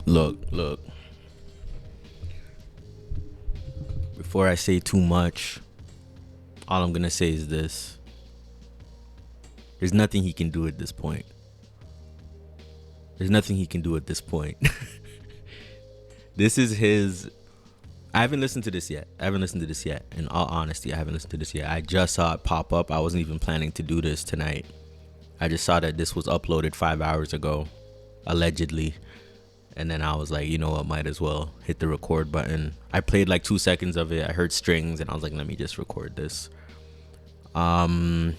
Look. Before I say too much, all I'm gonna say is this. There's nothing he can do at this point. There's nothing he can do at this point. This is his... I haven't listened to this yet. In all honesty, I haven't listened to this yet. I just saw it pop up. I wasn't even planning to do this tonight. I just saw that this was uploaded 5 hours ago, allegedly. And then I was like, you know what, might as well hit the record button. I played like 2 seconds of it. I heard strings and I was like, let me just record this. What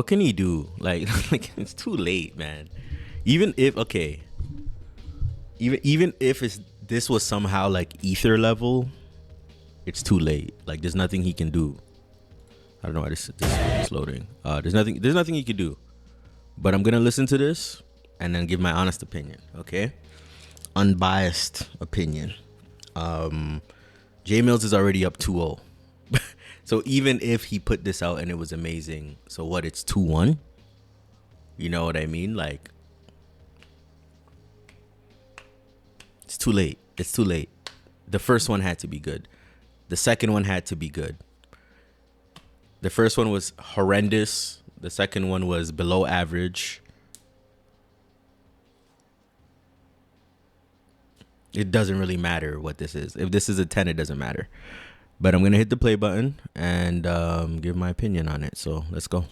can he do? Like it's too late, man. Even if this was somehow like ether level, it's too late. Like there's nothing he can do. I don't know why this is loading. There's nothing he can do. But I'm gonna listen to this and then give my honest opinion, okay? Unbiased opinion. Jaemillz is already up 2-0. So even if he put this out and it was amazing, so what, it's 2-1? You know what I mean? Like, it's too late. It's too late. The first one had to be good. The second one had to be good. The first one was horrendous. The second one was below average. It doesn't really matter what this is. If this is a 10, it doesn't matter. But I'm going to hit the play button and give my opinion on it. So let's go.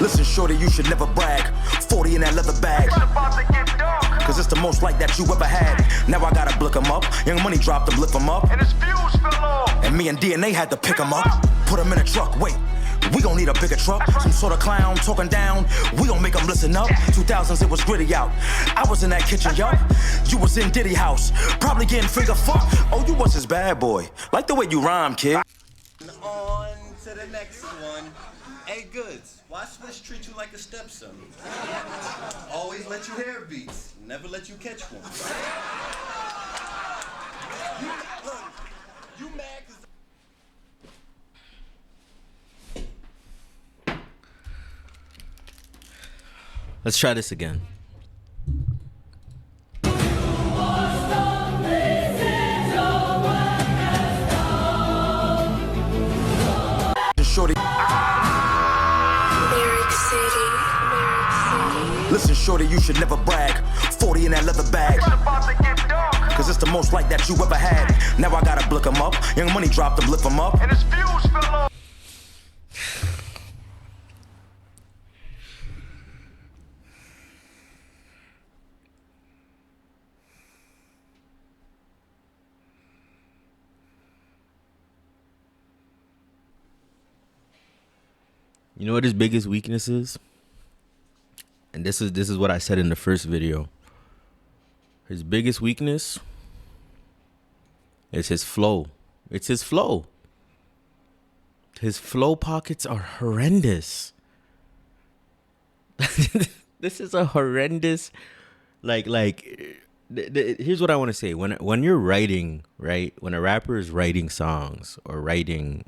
Listen, shorty, you should never brag. 40 in that leather bag. Cause it's the most like that you ever had. Now I gotta blick him up. Young Money dropped him, lift him up. And his fuse fell off. And me and DNA had to pick him up. Put him in a truck, wait. We gon' need a bigger truck. Some sort of clown talking down. We gon' make him listen up. 2000s, it was gritty out. I was in that kitchen, yo. You was in Diddy house. Probably getting finger fucked. Oh, you was his bad boy. Like the way you rhyme, kid. On to the next one. Hey, Goodz, why Swish treat you like a stepson? Always let you hear beats, never let you catch one. Look, you mad cause... Let's try this again. Shorty. Listen, shorty, you should never brag. 40 in that leather bag. Cause it's the most like that you ever had. Now I gotta blick him up. Young Money dropped him, lift him up. And his fuse fell off. You know what his biggest weakness is? And this is what I said in the first video. His biggest weakness is his flow. It's his flow. His flow pockets are horrendous. This is a horrendous, here's what I want to say. When you're writing, right? When a rapper is writing songs or writing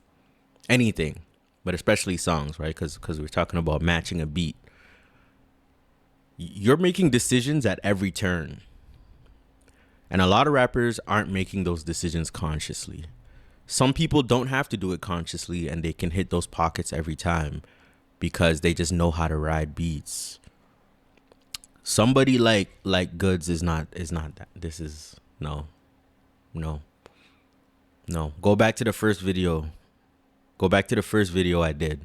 anything, but especially songs, right? Because we're talking about matching a beat. You're making decisions at every turn. And a lot of rappers aren't making those decisions consciously. Some people don't have to do it consciously and they can hit those pockets every time because they just know how to ride beats. Somebody like Goodz is not that. This is no. Go back to the first video. Go back to the first video I did,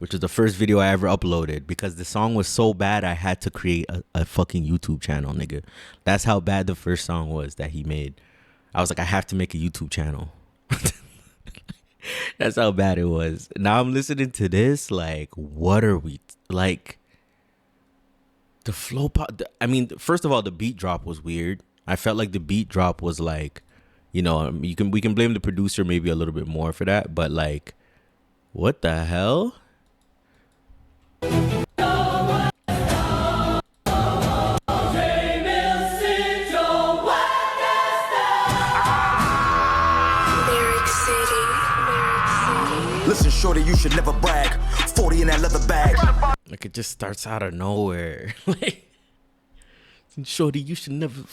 which was the first video I ever uploaded, because the song was so bad I had to create a fucking YouTube channel, nigga. That's how bad the first song was that he made. I was like, I have to make a YouTube channel. That's how bad it was. Now I'm listening to this, like, what are we, like, the flow, I mean, first of all, the beat drop was weird. I felt like the beat drop was like, You know, we can blame the producer maybe a little bit more for that, but like, what the hell? Listen, shorty, you should never brag. 40 in that leather bag. Like, it just starts out of nowhere. Like, shorty, you should never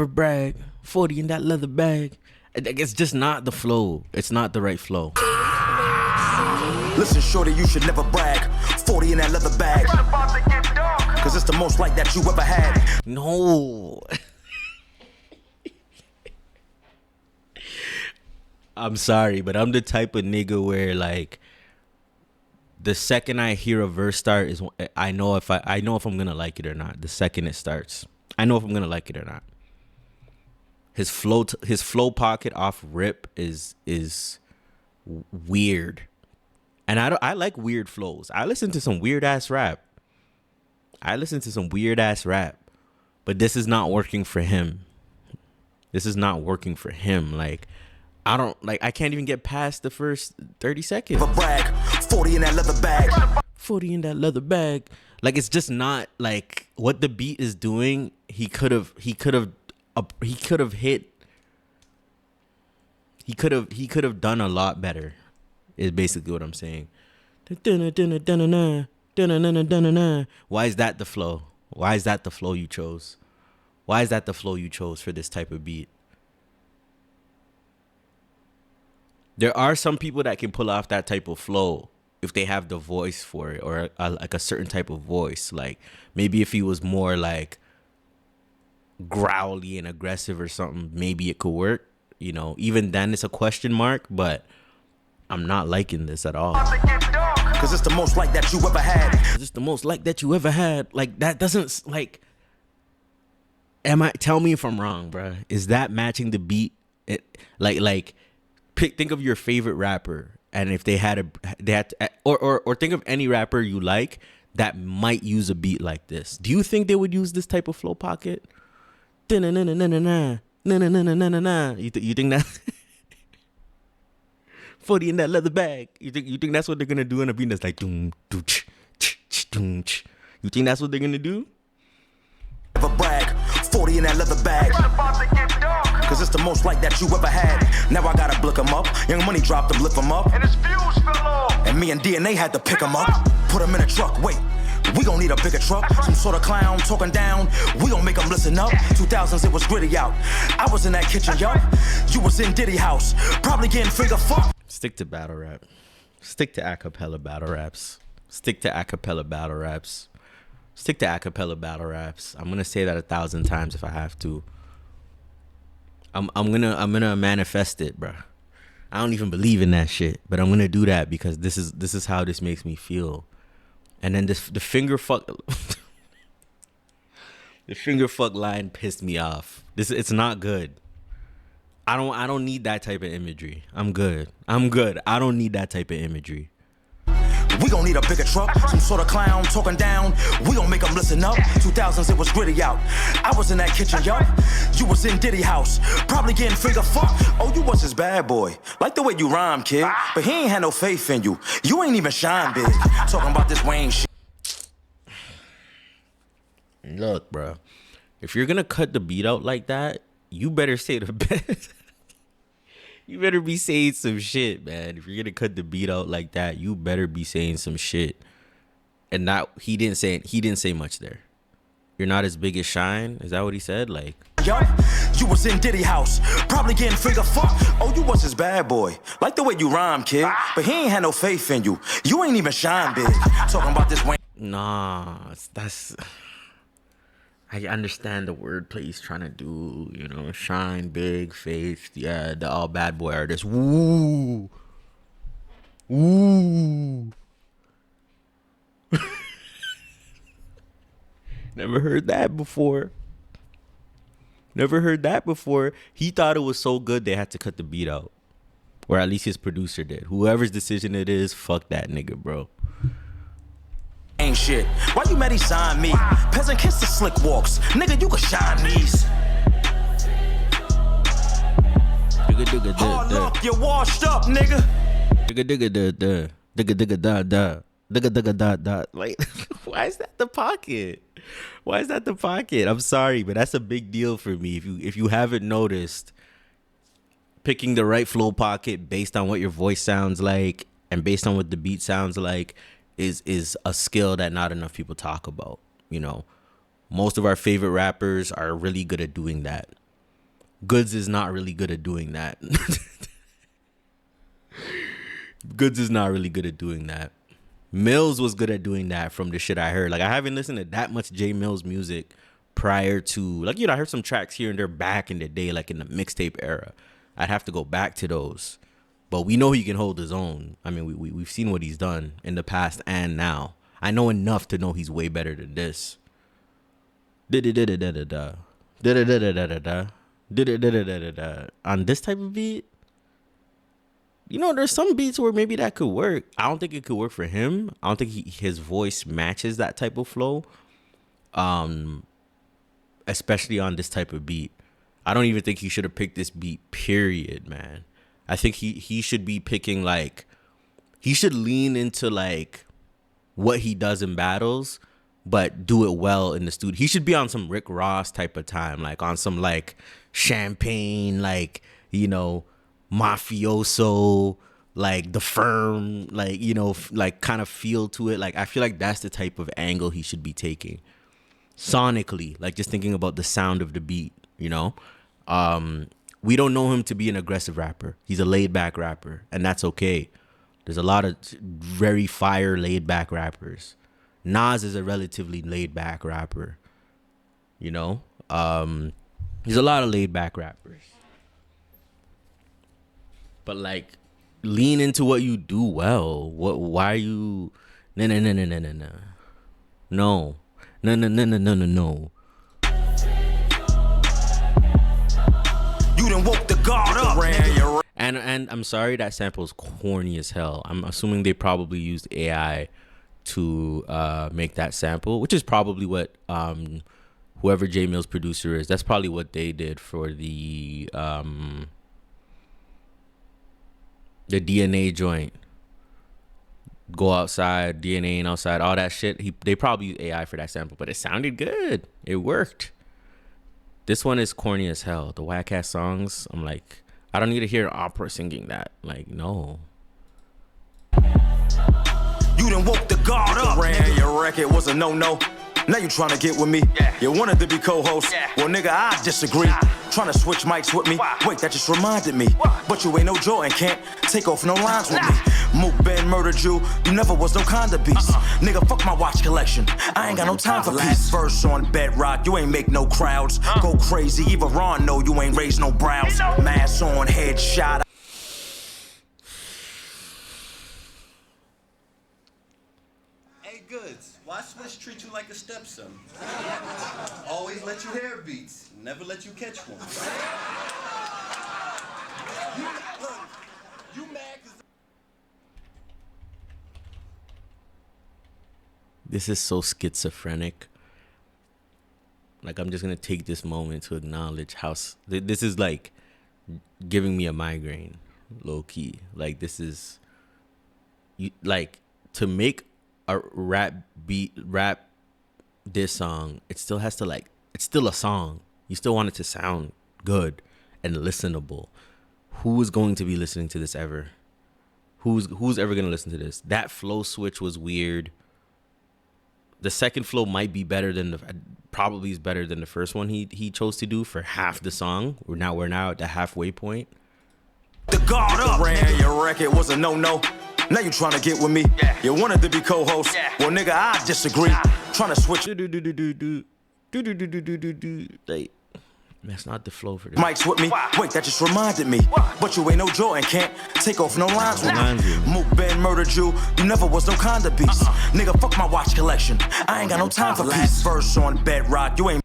brag. 40 in that leather bag. It's just not the flow. It's not the right flow. Listen, shorty, you should never brag. 40 in that leather bag. Cause it's the most like that you ever had. No. I'm sorry, but I'm the type of nigga where like the second I hear a verse start is I know if I'm gonna like it or not. The second it starts, I know if I'm gonna like it or not. His flow pocket off rip is weird, and I like weird flows. I listen to some weird ass rap. But this is not working for him. Like, I can't even get past the first 30 seconds. 40 in that leather bag. 40 in that leather bag. Like, it's just not like what the beat is doing. He could have done a lot better. Is basically what I'm saying. Why is that the flow? Why is that the flow you chose? Why is that the flow you chose for this type of beat? There are some people that can pull off that type of flow if they have the voice for it, or like a certain type of voice. Like maybe if he was more like growly and aggressive or something, maybe it could work. You know, even then it's a question mark, but I'm not liking this at all. Cause it's the most like that you ever had. Like, that doesn't, like, tell me if I'm wrong, bruh. Is that matching the beat? Think of your favorite rapper, and if they had or think of any rapper you like that might use a beat like this. Do you think they would use this type of flow pocket? You think that 40 in that leather bag? You think that's what they're gonna do in a beat that's like doom doo ch ch ch doom ch? You think that's what they're gonna do? Never brag. 40 in that leather bag. Cause it's the most like that you ever had. Now I gotta blick him up. Young Money dropped him, lift him up. And his fuse fell off. And me and DNA had to pick him up. Put him in a truck. Wait, we gon' need a bigger truck. Some sort of clown talking down. We gon' make him listen up. 2000s, it was gritty out. I was in that kitchen, yup. You was in Diddy house. Probably getting figure fuck. Stick to battle rap. Stick to acapella battle raps. Stick to acapella battle raps. Stick to acapella battle raps. I'm gonna say that 1,000 times if I have to. I'm gonna manifest it, bro. I don't even believe in that shit, but I'm gonna do that because this is how this makes me feel. And then the finger fuck the finger fuck line pissed me off. It's not good. I don't need that type of imagery. I'm good. I don't need that type of imagery. We gon' need a bigger truck, some sort of clown talking down. We gon' make them listen up. 2000s, it was gritty out. I was in that kitchen, yup. You was in Diddy house, probably getting figure fuck. Oh, you was his bad boy. Like the way you rhyme, kid. But he ain't had no faith in you. You ain't even shine big. Talking about this Wayne shit. Look, bro. If you're gonna cut the beat out like that, you better say the best. You better be saying some shit, man. If you're gonna cut the beat out like that, you better be saying some shit. And not he didn't say much there. You're not as big as Shine. Is that what he said? Like, yup, you was in Diddy house, probably getting figure fuck. Oh, you was his bad boy. Like the way you rhyme, kid. But he ain't had no faith in you. You ain't even shine big. Talking about this Wayne. nah, that's. I understand the wordplay he's trying to do, you know, shine, big, faith, yeah, the all bad boy artists. Woo! Woo! Never heard that before. He thought it was so good they had to cut the beat out. Or at least his producer did. Whoever's decision it is, fuck that nigga, bro. Ain't shit. Why you mad he signed me? Peasant kiss the slick walks. Nigga, you can shine these. Hard luck, you washed up, nigga. Like, why is that the pocket? Why is that the pocket? I'm sorry, but that's a big deal for me. If you haven't noticed, picking the right flow pocket based on what your voice sounds like and based on what the beat sounds like is a skill that not enough people talk about. You know, most of our favorite rappers are really good at doing that. Goodz is not really good at doing that. Goodz is not really good at doing that. Millz was good at doing that from the shit I heard. Like, I haven't listened to that much jaemillz music prior to, like, you know, I heard some tracks here and there back in the day, like in the mixtape era. I'd have to go back to those. But we know he can hold his own. I mean, we've seen what he's done in the past and now. I know enough to know he's way better than this. On this type of beat, you know, there's some beats where maybe that could work. I don't think it could work for him. I don't think his voice matches that type of flow, especially on this type of beat. I don't even think he should have picked this beat, period, man. I think he should be picking, like, he should lean into, like, what he does in battles, but do it well in the studio. He should be on some Rick Ross type of time, like on some, like, Champagne, like, you know, mafioso, like The Firm, like, you know, like kind of feel to it. Like, I feel like that's the type of angle he should be taking sonically, like just thinking about the sound of the beat, you know. We don't know him to be an aggressive rapper. He's a laid back rapper, and that's okay. There's a lot of very fire laid back rappers. Nas is a relatively laid back rapper, you know. There's a lot of laid back rappers, but like, lean into what you do well. Why are you no. You done woke the guard up, nigga. And I'm sorry, that sample is corny as hell. I'm assuming they probably used AI to make that sample, which is probably what whoever jaemillz producer is, that's probably what they did for the DNA joint. Go outside, DNA and outside, all that shit. They probably used AI for that sample, but it sounded good. It worked. This one is corny as hell. The whack ass songs, I'm like, I don't need to hear opera singing that. Like, no. You done woke the guard up, nigga. Your record was a no-no. Now you trying to get with me. You wanted to be co-host. Well, nigga, I disagree. Trying to switch mics with me. Wait, that just reminded me. But you ain't no Jordan, can't take off no lines with me. Mook Ben murdered you. You never was no kind of beast. Nigga, fuck my watch collection. I ain't got no time for peace. Verse on bedrock, you ain't make no crowds. Go crazy, even Ron know you ain't raised no brows. Mask on, headshot. Hey, Goodz, why Swish treat you like a stepson? Always let you hear beats, never let you catch one. You mad 'cause... This is so schizophrenic. Like, I'm just gonna take this moment to acknowledge how this is like giving me a migraine, low key. Like, this is, you like, to make a rap this song, it still has to, like, it's still a song. You still want it to sound good and listenable. Who is going to be listening to this ever? Who's ever gonna listen to this? That flow switch was weird. The second flow might be better than probably is better than the first one he chose to do for half the song. We're now at the halfway point. The guard up, ran your record was a no-no. Now you trying to get with me. You wanted to be co-host. Well, nigga, I disagree. Trying to switch. Like, that's not the flow for this. Mics with me. Wait, that just reminded me. But you ain't no Jordan, can't take off no lines with me. Mook Ben murdered you. You never was no kind of beast. Nigga, fuck my watch collection. I ain't got no time for peace. Verse on bedrock, you ain't.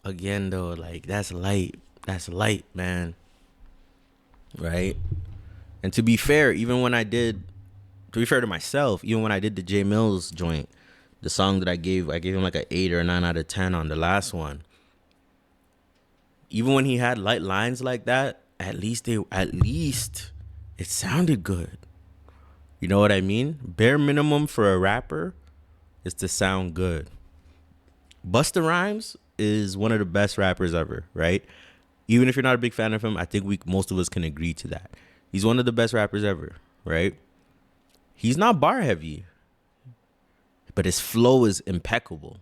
Again, though, like, that's light. That's light, man. Right? And to be fair, even when I did, to be fair to myself, even when I did the jaemillz joint, the song that I gave him like an 8 or a 9 out of 10 on the last one. Even when he had light lines like that, at least it sounded good. You know what I mean? Bare minimum for a rapper is to sound good. Busta Rhymes is one of the best rappers ever, right? Even if you're not a big fan of him, I think most of us can agree to that. He's one of the best rappers ever, right? He's not bar heavy, but his flow is impeccable.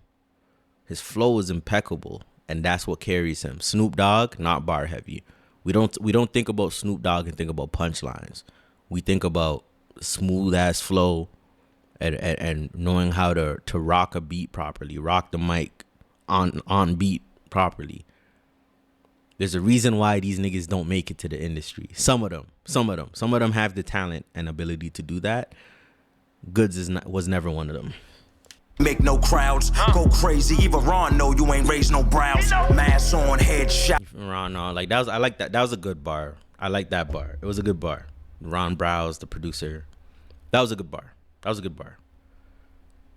His flow is impeccable, and that's what carries him. Snoop Dogg, not bar heavy. We don't think about Snoop Dogg and think about punchlines. We think about smooth ass flow and knowing how to rock a beat properly, rock the mic on beat properly. There's a reason why these niggas don't make it to the industry. Some of them have the talent and ability to do that. Goodz was never one of them. Make no crowds, go crazy. Even Ron know you ain't raised no brows. Mask on, headshot. Ron, no, like that was, I like that. That was a good bar. I like that bar. It was a good bar. Ron Browse, the producer. That was a good bar.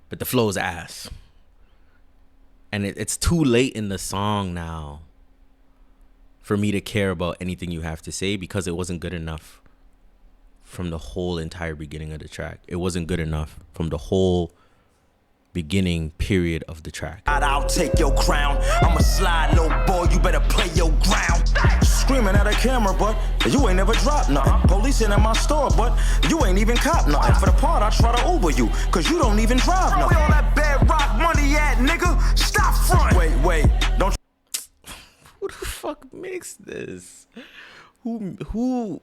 But the flow's ass. And it's too late in the song now for me to care about anything you have to say, because it wasn't good enough from the whole entire beginning of the track. It wasn't good enough from the whole beginning period of the track. I'll take your crown. I'm a slide, little boy. You better play your ground. Screaming at a camera, but you ain't never dropped nothing. Police in my store, but you ain't even cop nothing. For the part, I try to Uber you, cause you don't even drive nothing. Where all that bedrock money at, nigga? Stop front. Wait, don't. Who the fuck makes this? Who?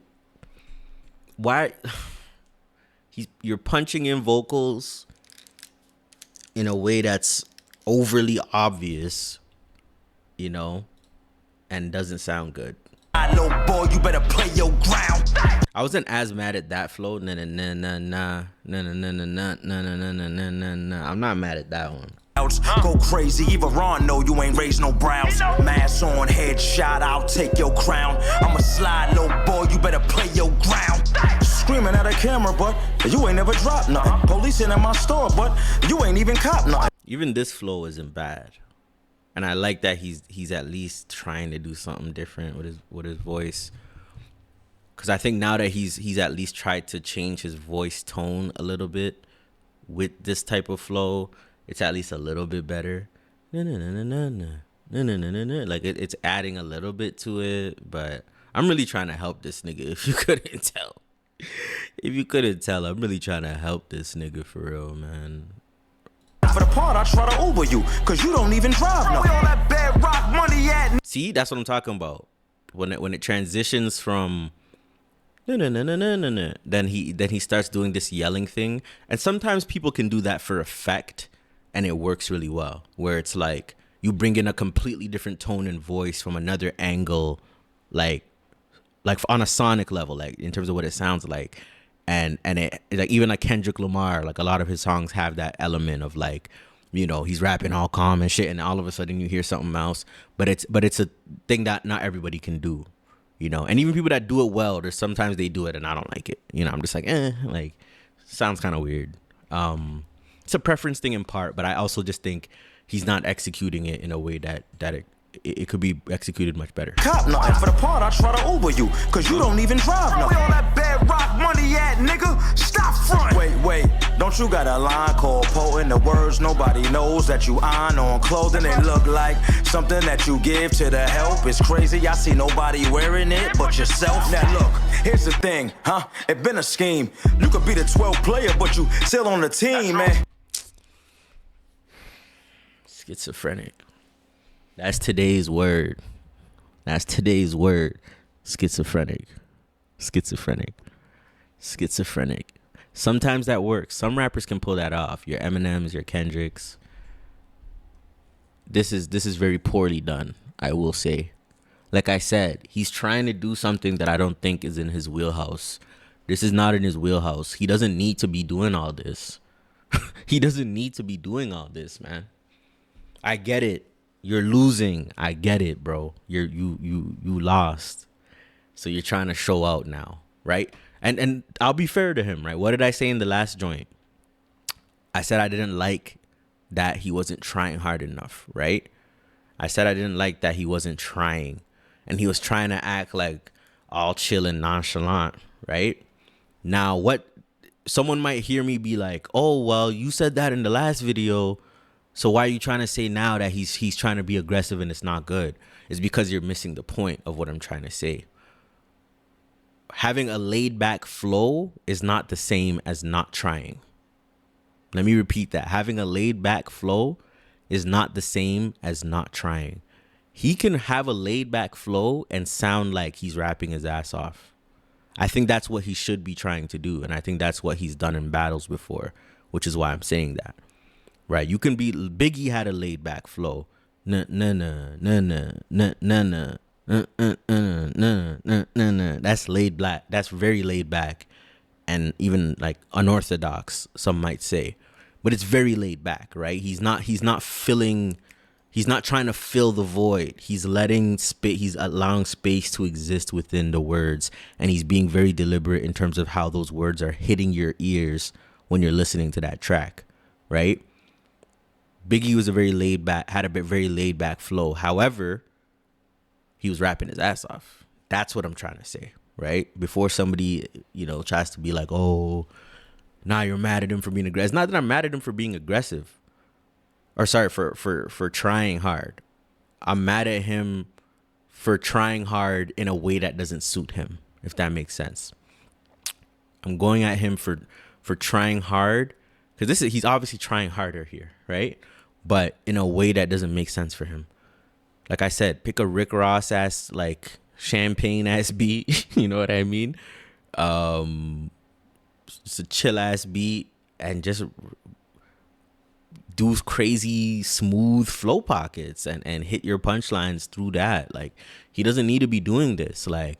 Why? You're punching in vocals in a way that's overly obvious, you know, and doesn't sound good. Little boy, you better play your ground. I wasn't as mad at that flow. I'm not mad at that one. Go crazy, even Ron know you ain't raised no brows. Mask on, headshot, I'll take your crown. I'm a slide, little boy, you better play your ground. Screaming at a camera, but you ain't never dropped nothing. Police in my store, but you ain't even cop nothing. Even this flow isn't bad, and I like that he's at least trying to do something different with his voice. Because I think now that he's at least tried to change his voice tone a little bit with this type of flow, it's at least a little bit better. Like it's adding a little bit to it, but I'm really trying to help this nigga. If you couldn't tell, I'm really trying to help this nigga for real, man. For the part, I try to Uber you, cause you don't even drive nothing. All that bedrock money at. See, that's what I'm talking about. When it transitions from then he starts doing this yelling thing, and sometimes people can do that for effect, and it works really well. Where it's like you bring in a completely different tone and voice from another angle, like on a sonic level, like in terms of what it sounds like. And it, like, even like Kendrick Lamar, like a lot of his songs have that element of like, you know, he's rapping all calm and shit, and all of a sudden you hear something else. But it's a thing that not everybody can do, you know. And even people that do it well, there's sometimes they do it and I don't like it. You know, I'm just like, like sounds kind of weird. It's a preference thing in part, but I also just think he's not executing it in a way that it could be executed much better. Cop nothing. For the part, I try to Uber you, cause you don't even drive nothing. Where all that bedrock money at, nigga? Stop front. Wait, don't you got a line called potent? The words nobody knows that you on clothing. It look like something that you give to the help. It's crazy, I see nobody wearing it but yourself. Now look, here's the thing, it been a scheme. You could be the 12th player, but you still on the team, man. Schizophrenic. That's today's word. Schizophrenic. Sometimes that works. Some rappers can pull that off. Your Eminems, your Kendricks. This is very poorly done, I will say. Like I said, he's trying to do something that I don't think is in his wheelhouse. This is not in his wheelhouse. He doesn't need to be doing all this. He doesn't need to be doing all this, man. I get it. You're losing. I get it, bro. You lost. So you're trying to show out now, right? And I'll be fair to him, right? What did I say in the last joint? I said I didn't like that he wasn't trying hard enough, right? I said I didn't like that he wasn't trying. And he was trying to act like, all chill and nonchalant, right? Now, what someone might hear me be like, oh, well, you said that in the last video, so why are you trying to say now that he's trying to be aggressive and it's not good? It's because you're missing the point of what I'm trying to say. Having a laid back flow is not the same as not trying. Let me repeat that. Having a laid back flow is not the same as not trying. He can have a laid back flow and sound like he's rapping his ass off. I think that's what he should be trying to do. And I think that's what he's done in battles before, which is why I'm saying that. Right? You can be, Biggie had a laid back flow. Nah, nah, nah, nah, nah, nah, nah, nah. That's laid back. That's very laid back, and even like unorthodox, some might say, but it's very laid back, right? He's not trying to fill the void. He's allowing space to exist within the words, and he's being very deliberate in terms of how those words are hitting your ears when you're listening to that track, right? Biggie was very laid back flow. However, he was rapping his ass off. That's what I'm trying to say, right? Before somebody, tries to be like, oh, now you're mad at him for being aggressive. It's not that I'm mad at him for being aggressive. Or sorry, for trying hard. I'm mad at him for trying hard in a way that doesn't suit him, if that makes sense. I'm going at him for trying hard, because he's obviously trying harder here, right? But in a way that doesn't make sense for him. Like I said, pick a Rick Ross ass, like champagne ass beat. You know what I mean? It's a chill ass beat and just do crazy smooth flow pockets and hit your punchlines through that. Like, he doesn't need to be doing this. Like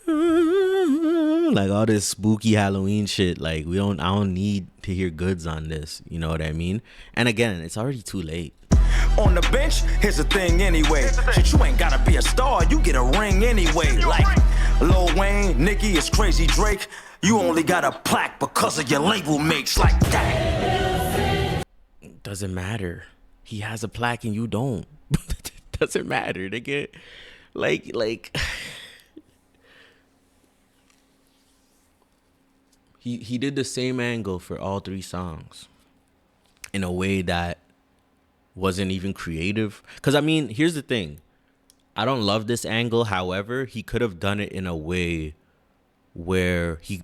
all this spooky Halloween shit. Like, I don't need to hear Goodz on this. You know what I mean? And again, it's already too late. On the bench, here's the thing anyway. Shit, you ain't gotta be a star, you get a ring anyway. Like Lil Wayne, Nicki, it's Crazy Drake. You only got a plaque because of your label mates. Like that. Doesn't matter. He has a plaque and you don't. Doesn't matter, nigga. Like he did the same angle for all three songs in a way that wasn't even creative. Because, I mean, here's the thing. I don't love this angle. However, he could have done it in a way where he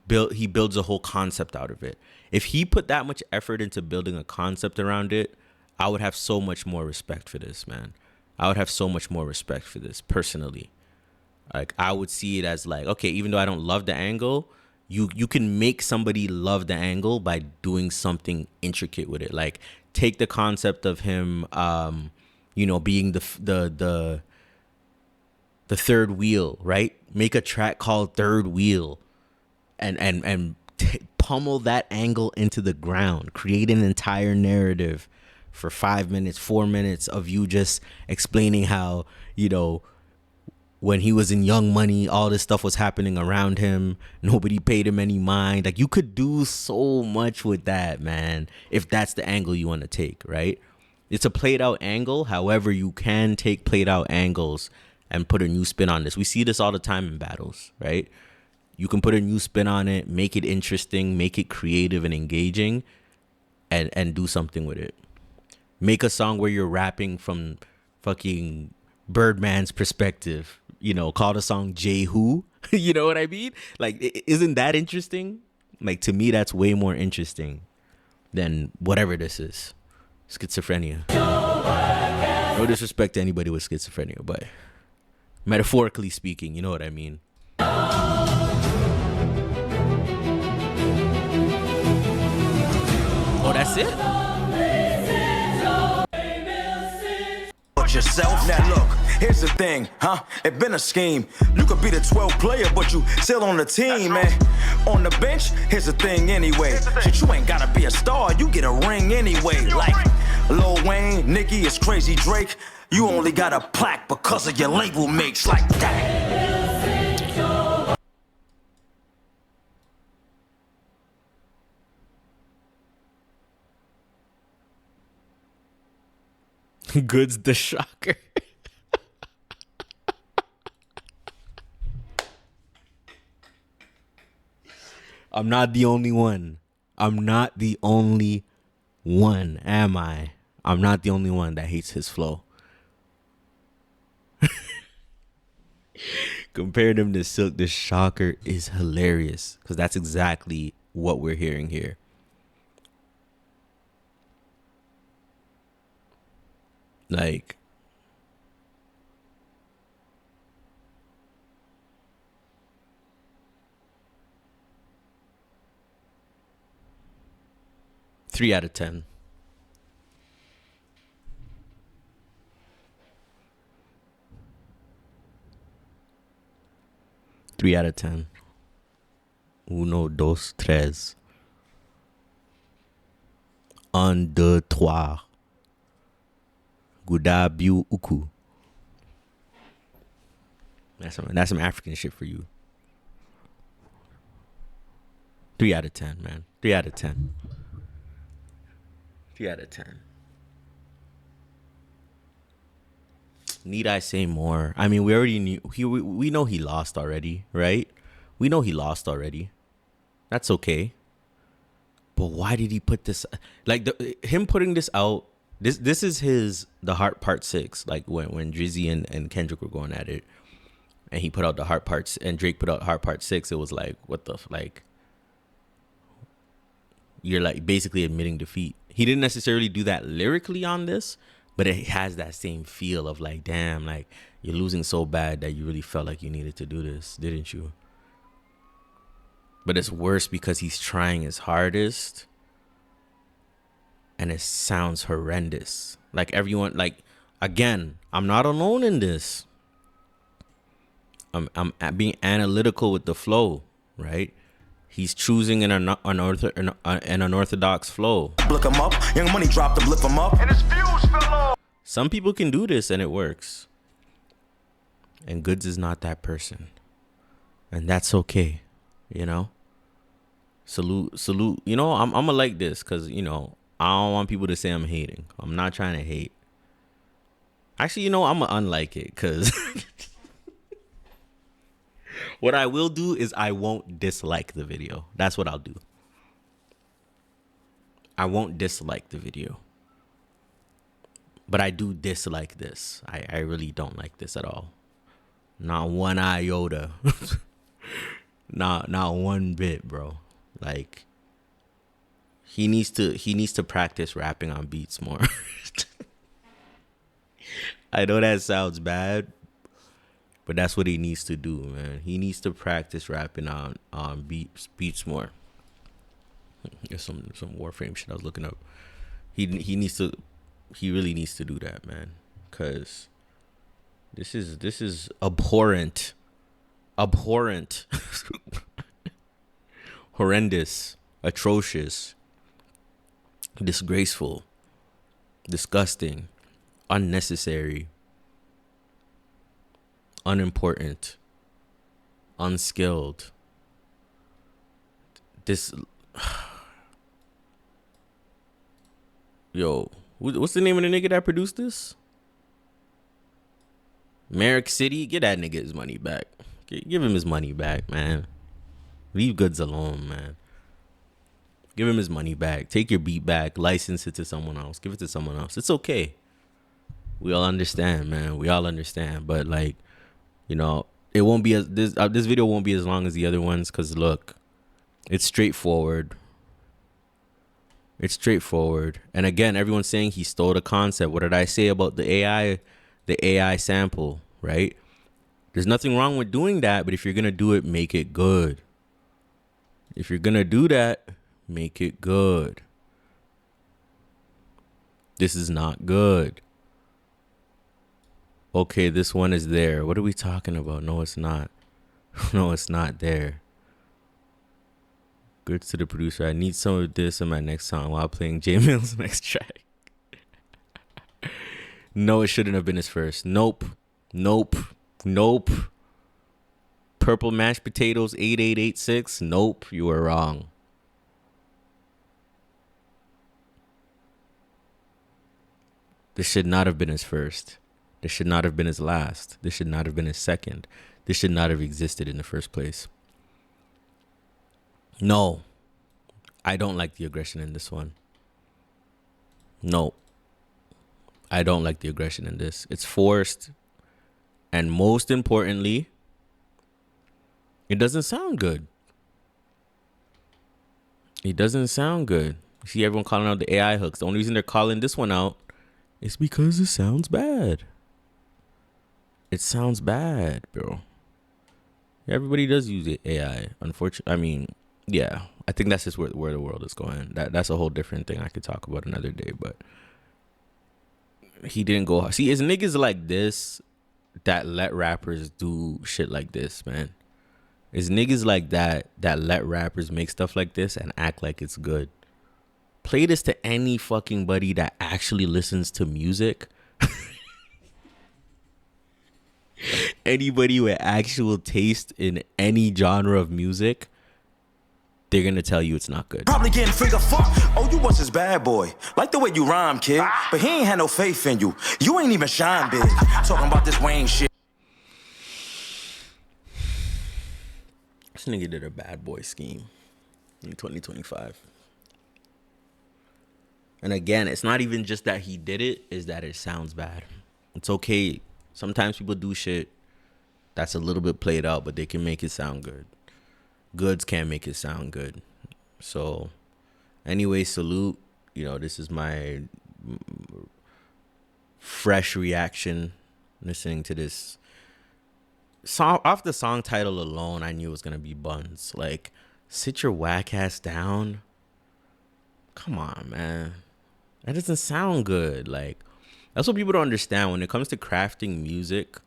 builds a whole concept out of it. If he put that much effort into building a concept around it, I would have so much more respect for this, man. I would have so much more respect for this, personally. Like, I would see it as like, okay, even though I don't love the angle, you can make somebody love the angle by doing something intricate with it. Like, take the concept of him, being the third wheel, right? Make a track called Third Wheel, and pummel that angle into the ground. Create an entire narrative for 5 minutes, 4 minutes of you just explaining how, when he was in Young Money, all this stuff was happening around him. Nobody paid him any mind. Like, you could do so much with that, man, if that's the angle you want to take, right? It's a played out angle. However, you can take played out angles and put a new spin on this. We see this all the time in battles, right? You can put a new spin on it, make it interesting, make it creative and engaging, and do something with it. Make a song where you're rapping from fucking Birdman's perspective. Call the song J Who. You know what I mean? Like, isn't that interesting? Like, to me, that's way more interesting than whatever this is. Schizophrenia. No disrespect to anybody with schizophrenia, but metaphorically speaking, you know what I mean? Oh, that's it? Yourself. Now look, here's the thing, it been a scheme. You could be the 12th player, but you still on the team, man. On the bench, here's the thing anyway. Shit, you ain't gotta be a star, you get a ring anyway. Like Lil Wayne, Nicki, it's Crazy Drake. You only got a plaque because of your label mates. Like that. Goodz the shocker. I'm not the only one. I'm not the only one, am I? I'm not the only one that hates his flow. Compared him to Silk the Shocker is hilarious because that's exactly what we're hearing here. Like, three out of 10. 3 out of 10. Uno, dos, tres. Un, deux, trois. Guda, biu, uku. That's some African shit for you. 3 out of 10, man. 3 out of 10. 3 out of 10. Need I say more? I mean, we already knew. We know he lost already, right? We know he lost already. That's okay. But why did he put this? Like him putting this out. This is the Heart Part 6. Like when Drizzy and Kendrick were going at it, and he put out the Heart Parts, and Drake put out Heart Part 6. It was like, what the like? You're like basically admitting defeat. He didn't necessarily do that lyrically on this, but it has that same feel of like, damn, like you're losing so bad that you really felt like you needed to do this, didn't you? But it's worse because he's trying his hardest and it sounds horrendous. Like everyone, like, again, I'm not alone in this. I'm being analytical with the flow, right? He's choosing an unorthodox flow. Look him up, Young Money dropped him, lift him up, and his fuse fell off. Some people can do this and it works. And Goodz is not that person. And that's okay, you know? Salute. You know, I'm gonna like this because, you know, I don't want people to say I'm hating. I'm not trying to hate. Actually, you know, I'm gonna unlike it because what I will do is I won't dislike the video. That's what I'll do. I won't dislike the video. But I do dislike this. I really don't like this at all. Not one iota. not one bit, bro. Like he needs to practice rapping on beats more. I know that sounds bad, but that's what he needs to do, man. He needs to practice rapping on beats more. There's some Warframe shit I was looking up. He really needs to do that, man, because this is abhorrent, horrendous, atrocious, disgraceful, disgusting, unnecessary, unimportant, unskilled. This yo, what's the name of the nigga that produced this? Merrick City. Get that nigga his money back. Give him his money back, man. Leave Goodz alone, man. Give him his money back. Take your beat back. License it to someone else. Give it to someone else. It's okay. We all understand, man. We all understand. But like, you know, it won't be this video won't be as long as the other ones because look, it's straightforward. It's straightforward. And again, everyone's saying he stole the concept. What did I say about the AI sample, right? There's nothing wrong with doing that, but if you're going to do it, make it good. If you're going to do that, make it good. This is not good. Okay, this one is there. What are we talking about? No, it's not. No, it's not there. Goodz to the producer. I need some of this in my next song while playing jaemillz next track. No, it shouldn't have been his first. Nope. Purple mashed potatoes 8886. Nope, you were wrong. This should not have been his first. This should not have been his last. This should not have been his second. This should not have existed in the first place. No, I don't like the aggression in this one. No, I don't like the aggression in this. It's forced. And most importantly, it doesn't sound good. It doesn't sound good. You see everyone calling out the AI hooks. The only reason they're calling this one out is because it sounds bad. It sounds bad, bro. Everybody does use AI, unfortunately. I mean, yeah. I think that's just where the world is going. That's a whole different thing I could talk about another day, but he didn't go hard. See, it's niggas like this that let rappers do shit like this, man. It's niggas like that let rappers make stuff like this and act like it's good. Play this to any fucking buddy that actually listens to music. Anybody with actual taste in any genre of music, they're gonna tell you it's not good. Probably getting figure fuck. Oh, you was his bad boy. Like the way you rhyme, kid. But he ain't had no faith in you. You ain't even shine big. Talking about this Wayne shit. This nigga did a bad boy scheme in 2025. And again, it's not even just that he did it, it's that it sounds bad. It's okay. Sometimes people do shit that's a little bit played out, but they can make it sound good. Goodz can't make it sound good. So, anyway, salute. You know, this is my fresh reaction listening to this song. Off the song title alone, I knew it was gonna be buns. Like, sit your whack ass down. Come on, man. That doesn't sound good. Like, that's what people don't understand when it comes to crafting music.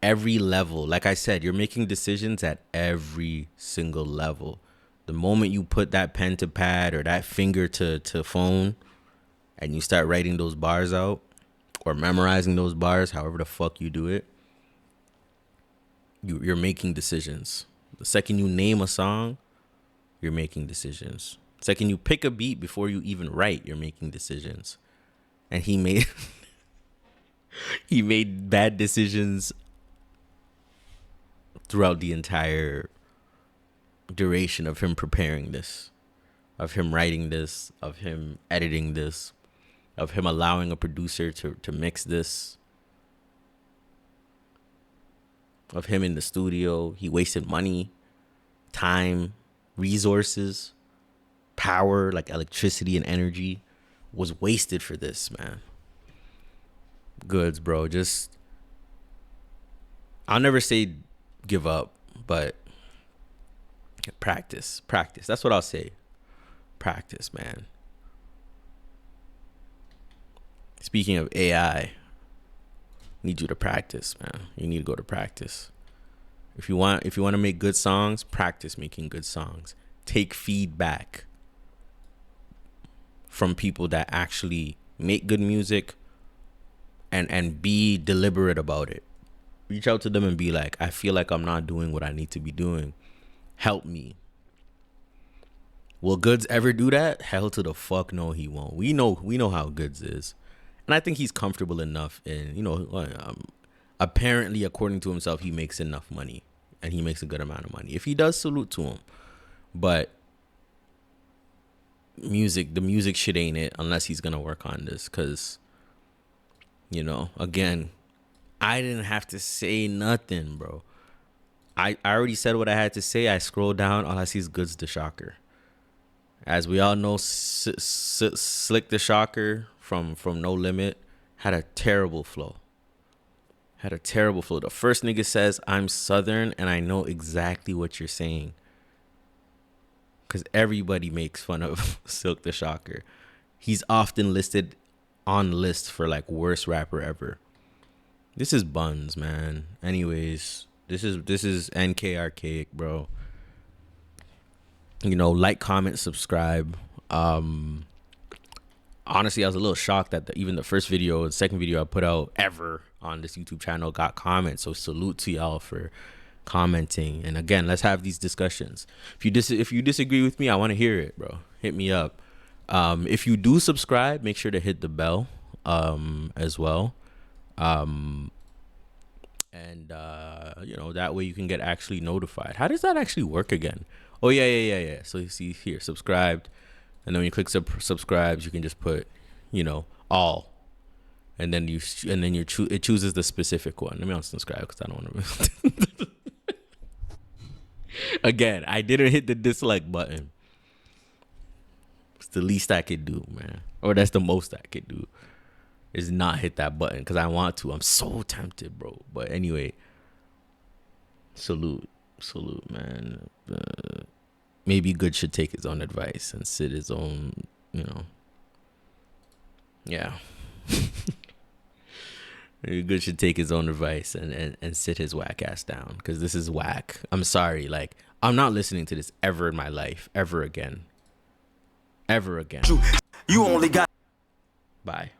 Every level, like I said, you're making decisions at every single level. The moment you put that pen to pad or that finger to phone and you start writing those bars out or memorizing those bars, however the fuck you do it, you're making decisions. The second you name a song, you're making decisions. The second you pick a beat before you even write, you're making decisions. And he made he made bad decisions throughout the entire duration of him preparing this, of him writing this, of him editing this, of him allowing a producer to mix this, of him in the studio. He wasted money, time, resources, power, like electricity and energy was wasted for this, man. Goodz, bro. Just, I'll never say give up, but practice. That's what I'll say. Practice, man. Speaking of AI, I need you to practice, man. You need to go to practice. If you want to make good songs, practice making good songs. Take feedback from people that actually make good music and be deliberate about it. Reach out to them and be like, I feel like I'm not doing what I need to be doing. Help me. Will Goodz ever do that? Hell to the fuck no, he won't. We know how Goodz is. And I think he's comfortable enough in, apparently, according to himself, he makes enough money. And he makes a good amount of money. If he does, salute to him. But the music shit ain't it unless he's going to work on this. Because, again, I didn't have to say nothing, bro. I already said what I had to say. I scrolled down. All I see is Goodz the Shocker. As we all know, Slick the Shocker from No Limit had a terrible flow. The first nigga says, I'm Southern and I know exactly what you're saying. Because everybody makes fun of Silk the Shocker. He's often listed on lists for like worst rapper ever. This is buns, man. Anyways, this is NK Archaic, bro. Like, comment, subscribe. Honestly, I was a little shocked that even the first video, the second video I put out ever on this YouTube channel got comments. So salute to y'all for commenting. And again, let's have these discussions. If you disagree with me, I want to hear it, bro. Hit me up. If you do subscribe, make sure to hit the bell as well. And And you know, that way you can get actually notified. How does that actually work again? Oh yeah. So you see here, subscribed, and then when you click subscribes, you can just put, you know, all, and then it chooses the specific one. Let me unsubscribe because I don't want to. Again, I didn't hit the dislike button. It's the least I could do, man, or that's the most I could do, is not hit that button because I want to. I'm so tempted, bro. But anyway, salute, man. Maybe Goodz should take his own advice and sit his own, you know. Yeah. Maybe Goodz should take his own advice and sit his whack ass down, because this is whack. I'm sorry. Like, I'm not listening to this ever in my life. Ever again. You only got. Bye.